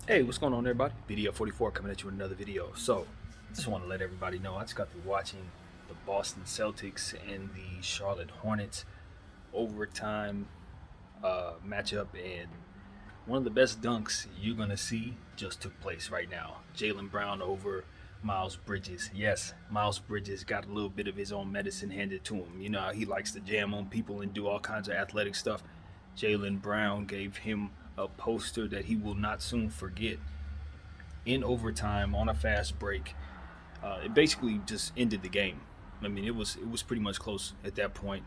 Hey, what's going on, everybody? Video 44 coming at you with another video. So, just want to let everybody know I just got through watching the Boston Celtics and the Charlotte Hornets overtime matchup, and one of the best dunks you're gonna see just took place right now. Jalen Brown over Miles Bridges. Yes, Miles Bridges got a little bit of his own medicine handed to him. You know how he likes to jam on people and do all kinds of athletic stuff. Jalen Brown gave him a poster that he will not soon forget in overtime on a fast break. It basically just ended the game. I mean, it was pretty much close at that point.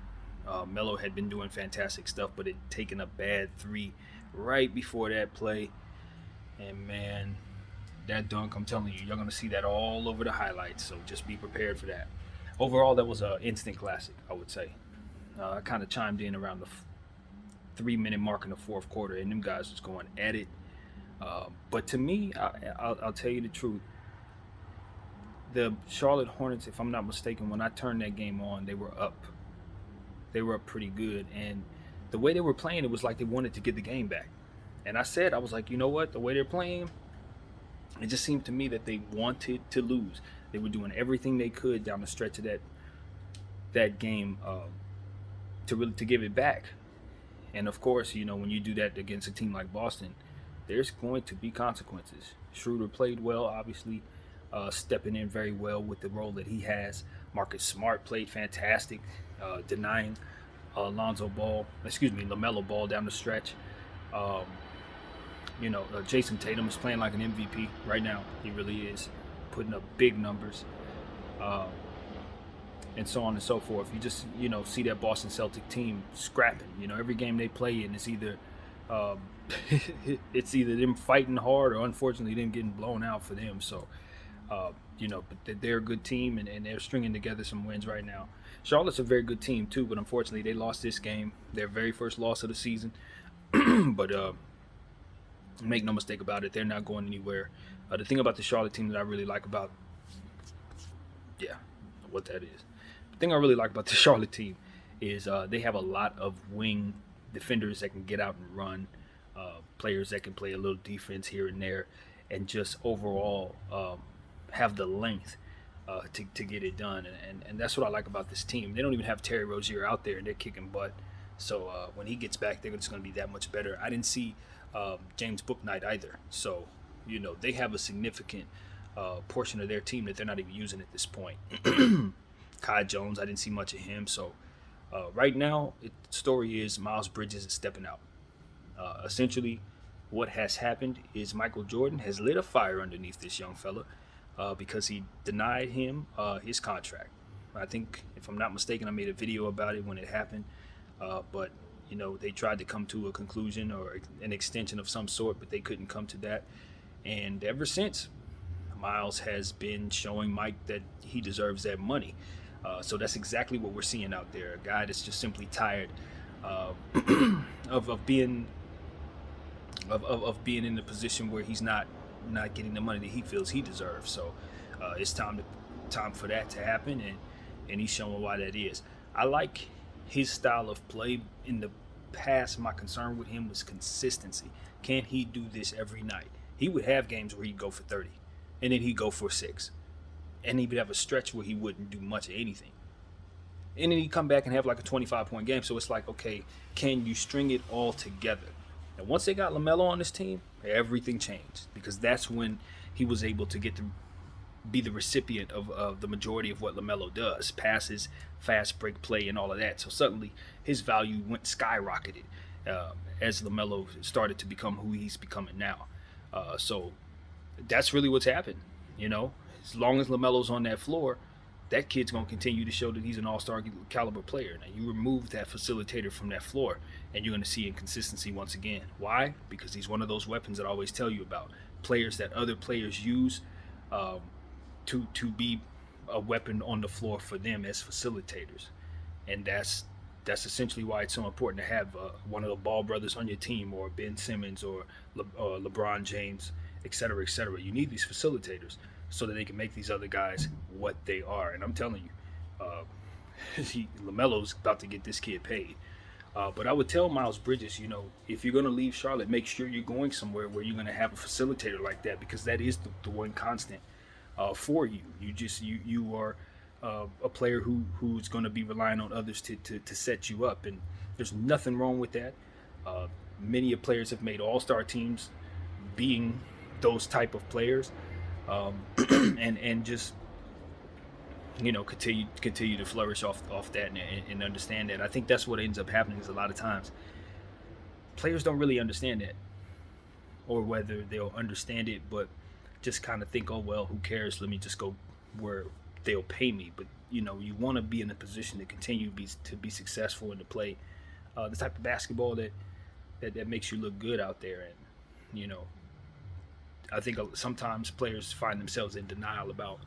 Melo had been doing fantastic stuff, but had taken a bad three right before that play. And man, that dunk, I'm telling you, you're gonna see that all over the highlights. So just be prepared for that. Overall, that was an instant classic, I would say. I kind of chimed in around the 3 minute mark in the fourth quarter, and them guys was going at it. But to me, I'll tell you the truth. The Charlotte Hornets, if I'm not mistaken, when I turned that game on, they were up. They were up pretty good, and the way they were playing, it was like they wanted to get the game back. And I was like, you know what? The way they're playing, it just seemed to me that they wanted to lose. They were doing everything they could down the stretch of that game to give it back. And of course, you know, when you do that against a team like Boston, there's going to be consequences. Schroeder played well, obviously, stepping in very well with the role that he has. Marcus Smart played fantastic, denying LaMelo Ball down the stretch. Um, Jason Tatum is playing like an MVP right now. He really is, putting up big numbers. Um, and so on and so forth. You just see that Boston Celtic team scrapping. You know, every game they play in is either um, it's either them fighting hard or unfortunately them getting blown out for them. So but they're a good team, and they're stringing together some wins right now. Charlotte's a very good team too, but unfortunately they lost this game, their very first loss of the season. But make no mistake about it, they're not going anywhere. The thing about the Charlotte team that I really like about, yeah, what that is. The thing I really like about the Charlotte team is they have a lot of wing defenders that can get out and run, players that can play a little defense here and there, and just overall have the length to get it done. And that's what I like about this team. They don't even have Terry Rozier out there, and they're kicking butt. So when he gets back, they're just going to be that much better. I didn't see James Bouknight either. So, they have a significant portion of their team that they're not even using at this point. Kai Jones, I didn't see much of him. So right now, the story is Miles Bridges is stepping out. Essentially, what has happened is Michael Jordan has lit a fire underneath this young fella because he denied him his contract. I think, if I'm not mistaken, I made a video about it when it happened. But they tried to come to a conclusion or an extension of some sort, but they couldn't come to that. And ever since, Miles has been showing Mike that he deserves that money. So that's exactly what we're seeing out there. A guy that's just simply tired uh, of being being in a position where he's not getting the money that he feels he deserves. So it's time for that to happen, and he's showing why that is. I like his style of play. In the past, my concern with him was consistency. Can he do this every night? He would have games where he'd go for 30, and then he'd go for 6. And he would have a stretch where he wouldn't do much of anything. And then he'd come back and have like a 25-point game. So it's like, okay, can you string it all together? And once they got LaMelo on this team, everything changed, because that's when he was able to get to be the recipient of the majority of what LaMelo does: passes, fast break play, and all of that. So suddenly his value went skyrocketed as LaMelo started to become who he's becoming now. So that's really what's happened. As long as LaMelo's on that floor, that kid's going to continue to show that he's an all-star caliber player. Now, you remove that facilitator from that floor, and you're going to see inconsistency once again. Why? Because he's one of those weapons that I always tell you about. Players that other players use to be a weapon on the floor for them as facilitators. And that's essentially why it's so important to have one of the Ball brothers on your team, or Ben Simmons, or LeBron James, et cetera, et cetera. You need these facilitators so that they can make these other guys what they are. And I'm telling you, LaMelo's about to get this kid paid. But I would tell Miles Bridges, if you're going to leave Charlotte, make sure you're going somewhere where you're going to have a facilitator like that, because that is the one constant for you. You are a player who's going to be relying on others to set you up, and there's nothing wrong with that. Uh, Many of players have made all-star teams being those type of players, and just continue to flourish off that, and understand that. I think that's what ends up happening is a lot of times players don't really understand that, or whether they'll understand it but just kind of think, oh well, who cares, let me just go where they'll pay me. But you want to be in a position to continue to be successful and to play the type of basketball that makes you look good out there. And I think sometimes players find themselves in denial about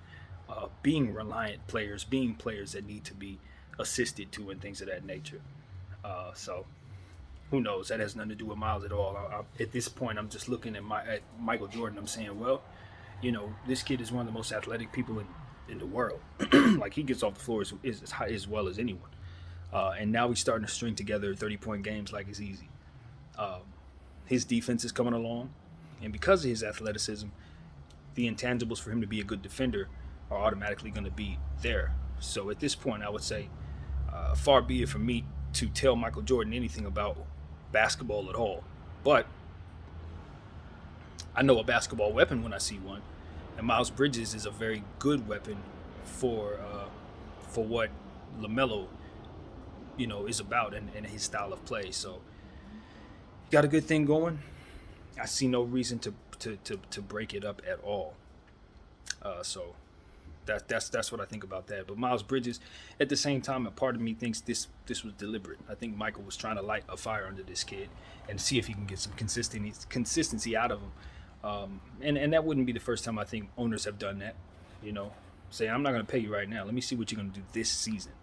being reliant players, being players that need to be assisted to, and things of that nature. So who knows? That has nothing to do with Miles at all. At this point, I'm just looking at Michael Jordan. I'm saying, well, this kid is one of the most athletic people in the world. Like, he gets off the floor as well as anyone. And now he's starting to string together 30-point games like it's easy. His defense is coming along, and because of his athleticism, the intangibles for him to be a good defender are automatically going to be there. So at this point, I would say, far be it from me to tell Michael Jordan anything about basketball at all. But I know a basketball weapon when I see one, and Miles Bridges is a very good weapon for what LaMelo, is about, and his style of play. So got a good thing going. I see no reason to break it up at all. So that's what I think about that. But Miles Bridges, at the same time, a part of me thinks this was deliberate. I think Michael was trying to light a fire under this kid and see if he can get some consistency out of him. And that wouldn't be the first time I think owners have done that. Say, I'm not going to pay you right now. Let me see what you're going to do this season.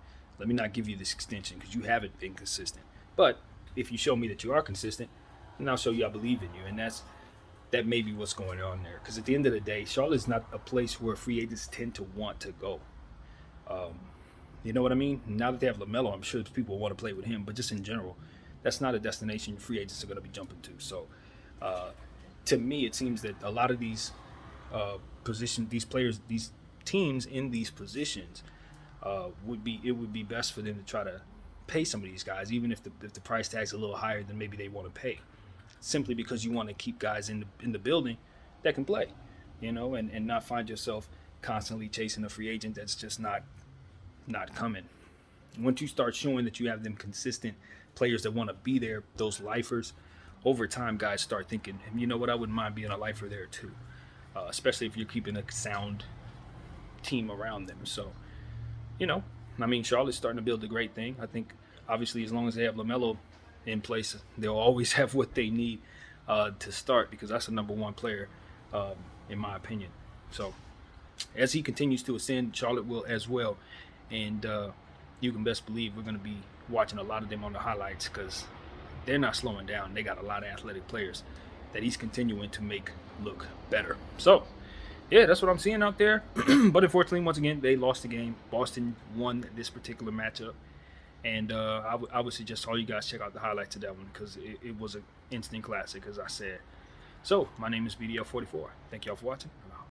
Let me not give you this extension because you haven't been consistent. But if you show me that you are consistent, then I'll show you I believe in you. And that may be what's going on there. Because at the end of the day, Charlotte's not a place where free agents tend to want to go. You know what I mean? Now that they have LaMelo, I'm sure people want to play with him. But just in general, that's not a destination free agents are going to be jumping to. So to me, it seems that a lot of these these players, these teams in these positions, would be best for them to try to pay some of these guys, even if the price tag's a little higher than maybe they want to pay, simply because you want to keep guys in the building that can play, and not find yourself constantly chasing a free agent that's just not coming. Once you start showing that you have them consistent players that want to be there, those lifers, over time guys start thinking, you know what, I wouldn't mind being a lifer there too, especially if you're keeping a sound team around them. So Charlotte's starting to build a great thing. I think, obviously, as long as they have LaMelo in place, they'll always have what they need to start, because that's the number one player, in my opinion. So as he continues to ascend, Charlotte will as well. And you can best believe we're going to be watching a lot of them on the highlights, because they're not slowing down. They got a lot of athletic players that he's continuing to make look better. So yeah, that's what I'm seeing out there. But unfortunately, once again, they lost the game. Boston won this particular matchup. And I would suggest all you guys check out the highlights of that one, because it was an instant classic, as I said. So my name is BDL44. Thank y'all for watching.